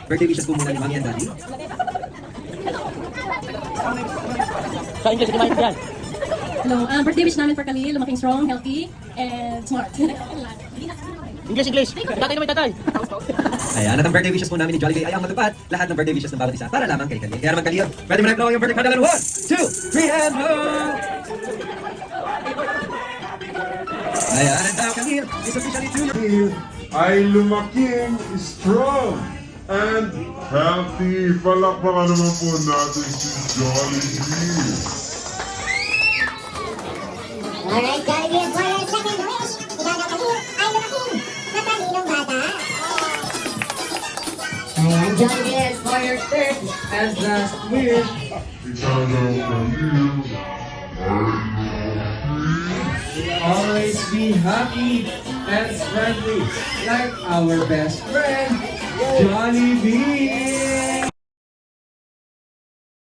Birthday wishes po muna ni Mami and Daddy. Sa English, hindi maintindihan. Hello, birthday wish namin for Khalil, lumaking strong, healthy, and smart. English. Tatay naman, tatay. Ayan, at ang birthday wishes po namin ni Jollibee ay ang matupad lahat ng birthday wishes ng bawat isa para lamang kay Khalil. Kaya naman Khalil, pwede mo na i-blow yung birthday candle. 1, 2, 3, and blow! Ayan, and now Khalil is officially 2 years. Ay lumaking strong and healthy. Palakpakan naman po natin si Jollibee. Alright, Jollibee, for your second wish, ikaw na Khalil ay lumaking matalinong bata. And Jollibee, for your third and last wish, Ikaw na Khalil ay always be happy and friendly like our best friend, Jollibee.